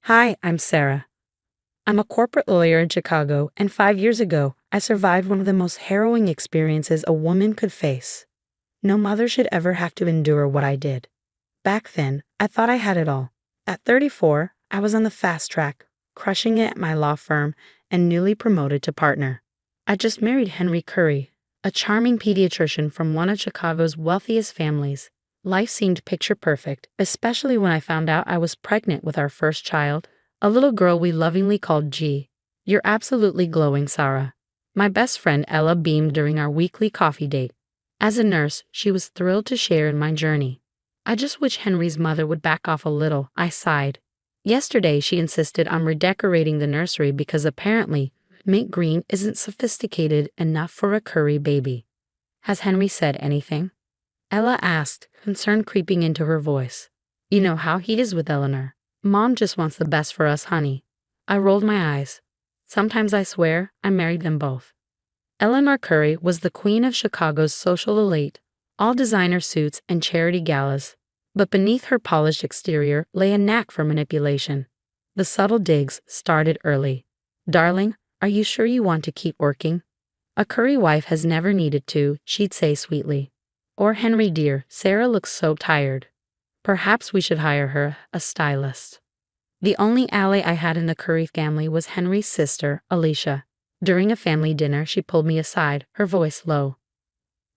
Hi, I'm Sarah. I'm a corporate lawyer in Chicago, and 5 years ago, I survived one of the most harrowing experiences a woman could face. No mother should ever have to endure what I did. Back then, I thought I had it all. At 34, I was on the fast track, crushing it at my law firm and newly promoted to partner. I just married Henry Curry, a charming pediatrician from one of Chicago's wealthiest families. Life seemed picture perfect, especially when I found out I was pregnant with our first child, a little girl we lovingly called G. "You're absolutely glowing, Sarah." My best friend Ella beamed during our weekly coffee date. As a nurse, she was thrilled to share in my journey. "I just wish Henry's mother would back off a little," I sighed. Yesterday, she insisted on redecorating the nursery because apparently, mint green isn't sophisticated enough for a Curry baby. "Has Henry said anything?" Ella asked, concern creeping into her voice. "You know how he is with Eleanor. Mom just wants the best for us, honey." I rolled my eyes. Sometimes I swear I married them both. Eleanor Curry was the queen of Chicago's social elite, all designer suits and charity galas. But beneath her polished exterior lay a knack for manipulation. The subtle digs started early. "Darling, are you sure you want to keep working?" "A Curry wife has never needed to," she'd say sweetly. Or, "Henry dear, Sarah looks so tired. Perhaps we should hire her a stylist." The only ally I had in the Curry family was Henry's sister, Alicia. During a family dinner, she pulled me aside, her voice low.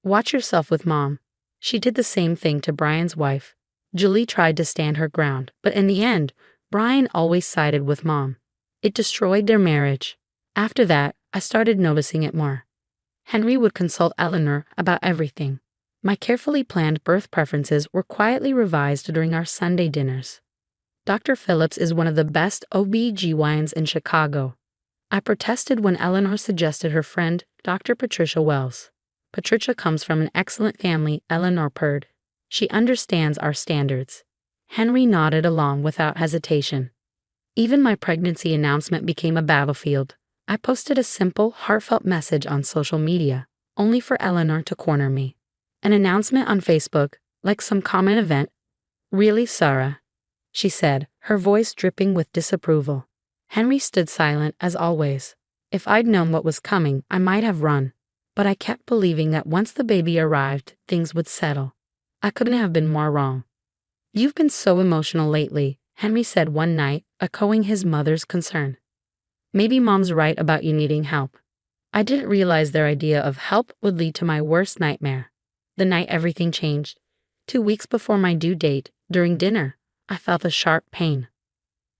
"Watch yourself with Mom." She did the same thing to Brian's wife. Julie tried to stand her ground, but in the end, Brian always sided with Mom. It destroyed their marriage. After that, I started noticing it more. Henry would consult Eleanor about everything. My carefully planned birth preferences were quietly revised during our Sunday dinners. Dr. Phillips is one of the best OB-GYNs in Chicago. I protested when Eleanor suggested her friend, Dr. Patricia Wells. "Patricia comes from an excellent family," Eleanor purred. "She understands our standards." Henry nodded along without hesitation. Even my pregnancy announcement became a battlefield. I posted a simple, heartfelt message on social media, only for Eleanor to corner me. An announcement on Facebook, like some common event. "Really, Sarah?" she said, her voice dripping with disapproval. Henry stood silent as always. If I'd known what was coming, I might have run. But I kept believing that once the baby arrived, things would settle. I couldn't have been more wrong. "You've been so emotional lately," Henry said one night, echoing his mother's concern. "Maybe Mom's right about you needing help." I didn't realize their idea of help would lead to my worst nightmare. The night everything changed. 2 weeks before my due date, during dinner, I felt a sharp pain.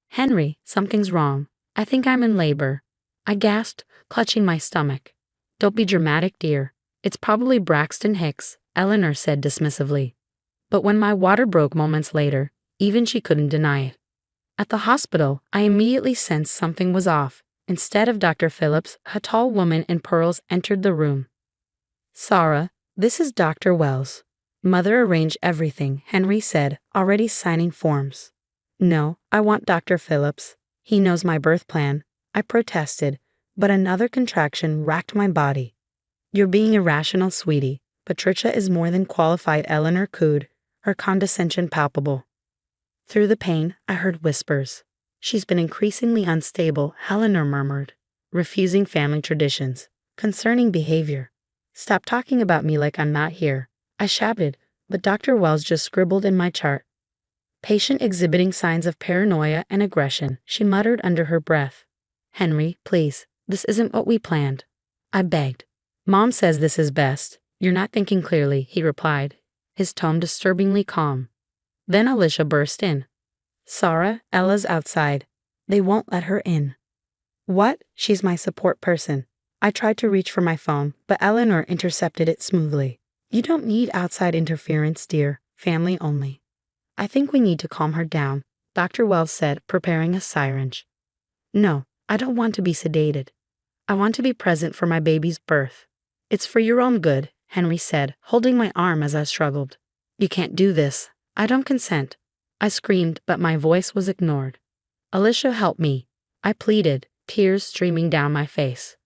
"Henry, something's wrong. I think I'm in labor." I gasped, clutching my stomach. "Don't be dramatic, dear. It's probably Braxton Hicks," Eleanor said dismissively. But when my water broke moments later, even she couldn't deny it. At the hospital, I immediately sensed something was off. Instead of Dr. Phillips, a tall woman in pearls entered the room. "Sarah, this is Dr. Wells." "Mother arranged everything," Henry said, already signing forms. "No, I want Dr. Phillips. He knows my birth plan." I protested, but another contraction racked my body. "You're being irrational, sweetie. Patricia is more than qualified," Eleanor cooed, her condescension palpable. Through the pain, I heard whispers. "She's been increasingly unstable," Eleanor murmured, "refusing family traditions, concerning behavior." "Stop talking about me like I'm not here," I shouted, but Dr. Wells just scribbled in my chart. "Patient exhibiting signs of paranoia and aggression," she muttered under her breath. "Henry, please, this isn't what we planned." I begged. "Mom says this is best. You're not thinking clearly," he replied, his tone disturbingly calm. Then Alicia burst in. "Sarah, Ella's outside. They won't let her in." "What? She's my support person." I tried to reach for my phone, but Eleanor intercepted it smoothly. "You don't need outside interference, dear. Family only." "I think we need to calm her down," Dr. Wells said, preparing a syringe. "No, I don't want to be sedated. I want to be present for my baby's birth." "It's for your own good," Henry said, holding my arm as I struggled. "You can't do this. I don't consent." I screamed, but my voice was ignored. "Alicia, help me," I pleaded, tears streaming down my face.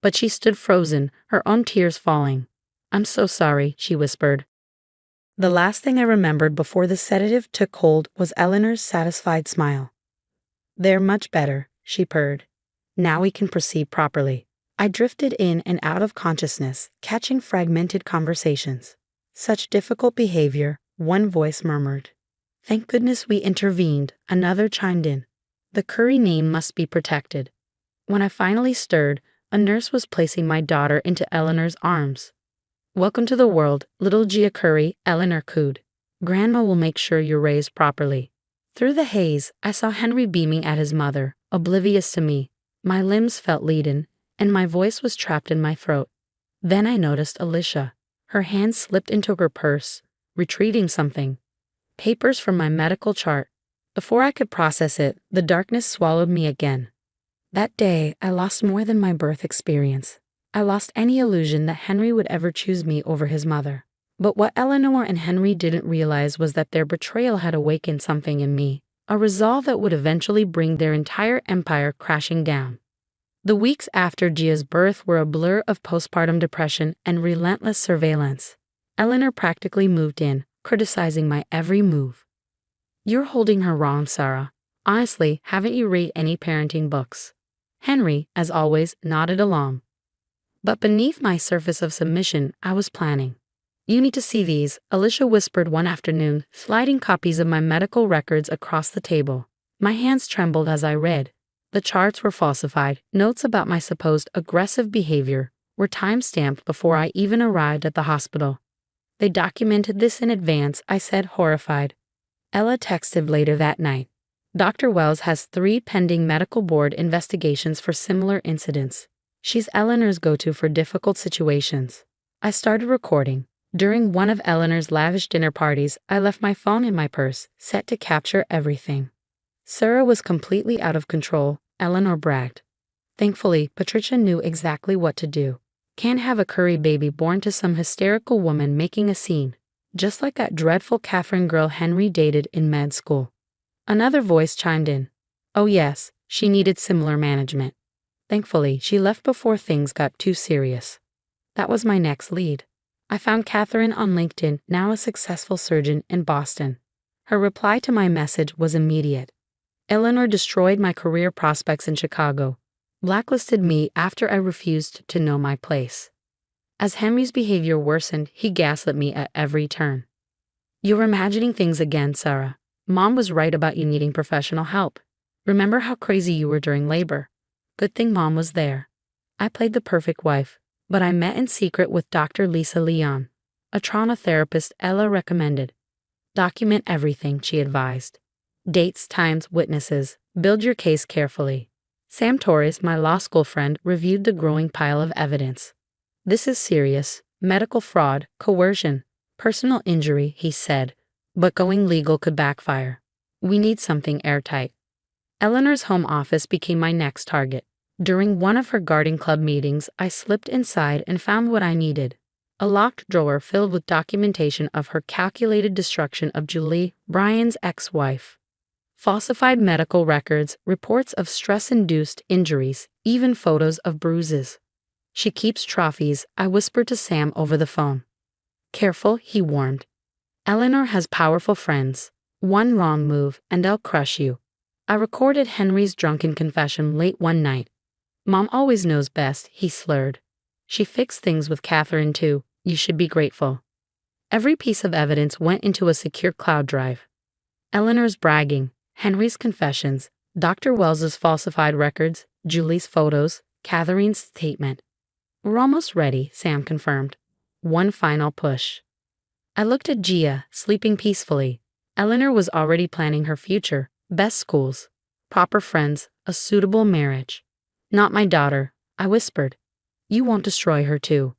But she stood frozen, her own tears falling. "I'm so sorry," she whispered. The last thing I remembered before the sedative took hold was Eleanor's satisfied smile. "They're much better," she purred. "Now we can proceed properly." I drifted in and out of consciousness, catching fragmented conversations. "Such difficult behavior," one voice murmured. "Thank goodness we intervened," another chimed in. "The Curry name must be protected." When I finally stirred, a nurse was placing my daughter into Eleanor's arms. "Welcome to the world, little Gia Curry," Eleanor cooed. "Grandma will make sure you're raised properly." Through the haze, I saw Henry beaming at his mother, oblivious to me. My limbs felt leaden, and my voice was trapped in my throat. Then I noticed Alicia. Her hand slipped into her purse, retrieving something. Papers from my medical chart. Before I could process it, the darkness swallowed me again. That day, I lost more than my birth experience. I lost any illusion that Henry would ever choose me over his mother. But what Eleanor and Henry didn't realize was that their betrayal had awakened something in me, a resolve that would eventually bring their entire empire crashing down. The weeks after Gia's birth were a blur of postpartum depression and relentless surveillance. Eleanor practically moved in, criticizing my every move. "You're holding her wrong, Sarah. Honestly, haven't you read any parenting books?" Henry, as always, nodded along. But beneath my surface of submission, I was planning. "You need to see these," Alicia whispered one afternoon, sliding copies of my medical records across the table. My hands trembled as I read. The charts were falsified. Notes about my supposed aggressive behavior were time-stamped before I even arrived at the hospital. "They documented this in advance," I said, horrified. Ella texted later that night. "Dr. Wells has 3 pending medical board investigations for similar incidents. She's Eleanor's go-to for difficult situations." I started recording. During one of Eleanor's lavish dinner parties, I left my phone in my purse, set to capture everything. Sarah was completely out of control, Eleanor bragged. Thankfully, Patricia knew exactly what to do. Can't have a Curry baby born to some hysterical woman making a scene, just like that dreadful Catherine girl Henry dated in med school. Another voice chimed in. "Oh yes, she needed similar management." Thankfully, she left before things got too serious. That was my next lead. I found Catherine on LinkedIn, now a successful surgeon in Boston. Her reply to my message was immediate. "Eleanor destroyed my career prospects in Chicago, blacklisted me after I refused to know my place." As Henry's behavior worsened, he gaslit me at every turn. "You're imagining things again, Sarah. Mom was right about you needing professional help. Remember how crazy you were during labor? Good thing Mom was there." I played the perfect wife, but I met in secret with Dr. Lisa Leon, a trauma therapist Ella recommended. "Document everything," she advised. "Dates, times, witnesses. Build your case carefully." Sam Torres, my law school friend, reviewed the growing pile of evidence. "This is serious. Medical fraud, coercion, personal injury," he said, "but going legal could backfire. We need something airtight." Eleanor's home office became my next target. During one of her garden club meetings, I slipped inside and found what I needed. A locked drawer filled with documentation of her calculated destruction of Julie, Brian's ex-wife. Falsified medical records, reports of stress-induced injuries, even photos of bruises. "She keeps trophies," I whispered to Sam over the phone. "Careful," he warned. "Eleanor has powerful friends. One wrong move, and they'll crush you." I recorded Henry's drunken confession late one night. "Mom always knows best," he slurred. "She fixed things with Catherine too. You should be grateful." Every piece of evidence went into a secure cloud drive. Eleanor's bragging, Henry's confessions, Dr. Wells's falsified records, Julie's photos, Catherine's statement. "We're almost ready," Sam confirmed. One final push. I looked at Gia, sleeping peacefully. Eleanor was already planning her future, best schools, proper friends, a suitable marriage. "Not my daughter," I whispered. "You won't destroy her too."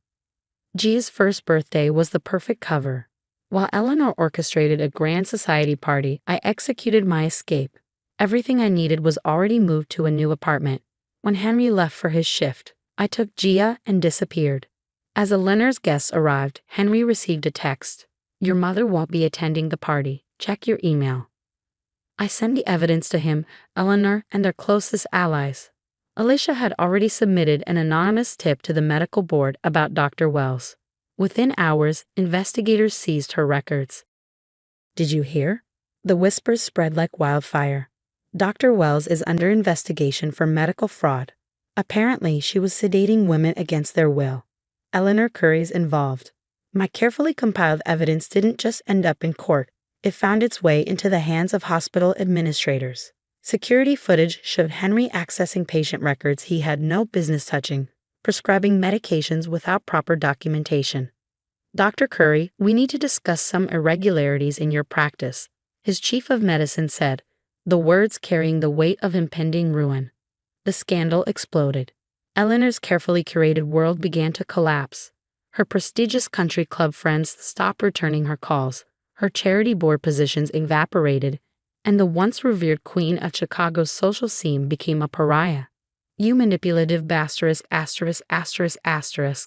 Gia's first birthday was the perfect cover. While Eleanor orchestrated a grand society party, I executed my escape. Everything I needed was already moved to a new apartment. When Henry left for his shift, I took Gia and disappeared. As Eleanor's guests arrived, Henry received a text. "Your mother won't be attending the party. Check your email." I sent the evidence to him, Eleanor, and their closest allies. Alicia had already submitted an anonymous tip to the medical board about Dr. Wells. Within hours, investigators seized her records. "Did you hear?" The whispers spread like wildfire. Dr. Wells is under investigation for medical fraud. Apparently, she was sedating women against their will. Eleanor Curry's involved. My carefully compiled evidence didn't just end up in court, it found its way into the hands of hospital administrators. Security footage showed Henry accessing patient records he had no business touching, prescribing medications without proper documentation. Dr. Curry, we need to discuss some irregularities in your practice, his chief of medicine said, the words carrying the weight of impending ruin. The scandal exploded. Eleanor's carefully curated world began to collapse. Her prestigious country club friends stopped returning her calls, her charity board positions evaporated, and the once revered queen of Chicago's social scene became a pariah. You manipulative bastard ******.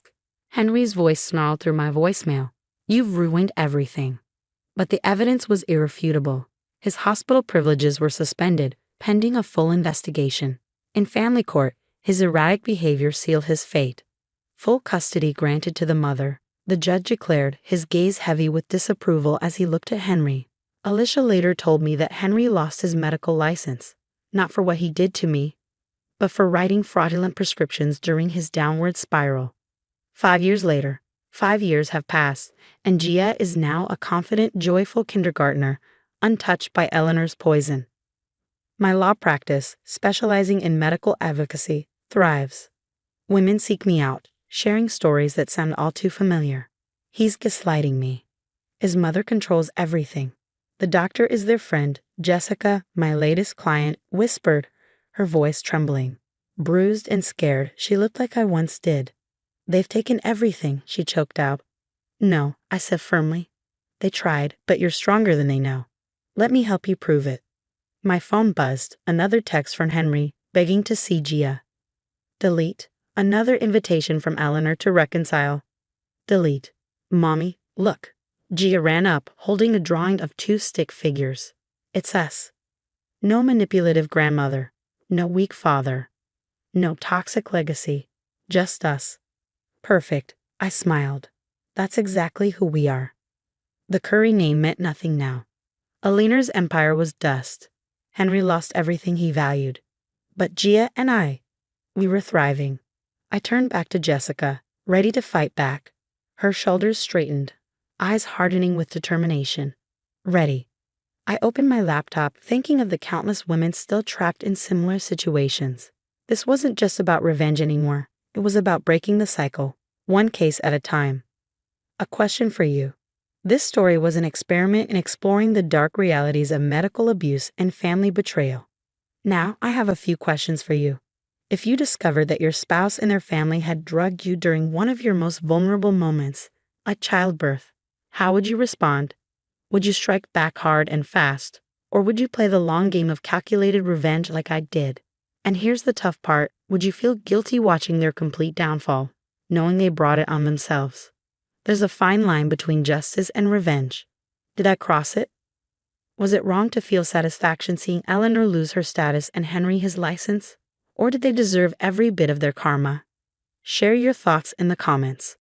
Henry's voice snarled through my voicemail. You've ruined everything. But the evidence was irrefutable. His hospital privileges were suspended, pending a full investigation. In family court, his erratic behavior sealed his fate. Full custody granted to the mother, the judge declared, his gaze heavy with disapproval as he looked at Henry. Alicia later told me that Henry lost his medical license, not for what he did to me, but for writing fraudulent prescriptions during his downward spiral. 5 years later, 5 years have passed, and Gia is now a confident, joyful kindergartner, untouched by Eleanor's poison. My law practice, specializing in medical advocacy, thrives. Women seek me out, sharing stories that sound all too familiar. He's gaslighting me. His mother controls everything. The doctor is their friend, Jessica, my latest client, whispered, her voice trembling. Bruised and scared, she looked like I once did. They've taken everything, she choked out. No, I said firmly. They tried, but you're stronger than they know. Let me help you prove it. My phone buzzed, another text from Henry, begging to see Gia. Delete. Another invitation from Eleanor to reconcile. Delete. Mommy, look. Gia ran up, holding a drawing of 2 stick figures. It's us. No manipulative grandmother. No weak father. No toxic legacy. Just us. Perfect. I smiled. That's exactly who we are. The Curry name meant nothing now. Eleanor's empire was dust. Henry lost everything he valued. But Gia and I, we were thriving. I turned back to Jessica, ready to fight back. Her shoulders straightened, eyes hardening with determination. Ready. I opened my laptop, thinking of the countless women still trapped in similar situations. This wasn't just about revenge anymore. It was about breaking the cycle, one case at a time. A question for you. This story was an experiment in exploring the dark realities of medical abuse and family betrayal. Now, I have a few questions for you. If you discovered that your spouse and their family had drugged you during one of your most vulnerable moments, like childbirth, how would you respond? Would you strike back hard and fast, or would you play the long game of calculated revenge like I did? And here's the tough part, would you feel guilty watching their complete downfall, knowing they brought it on themselves? There's a fine line between justice and revenge. Did I cross it? Was it wrong to feel satisfaction seeing Eleanor lose her status and Henry his license? Or did they deserve every bit of their karma? Share your thoughts in the comments.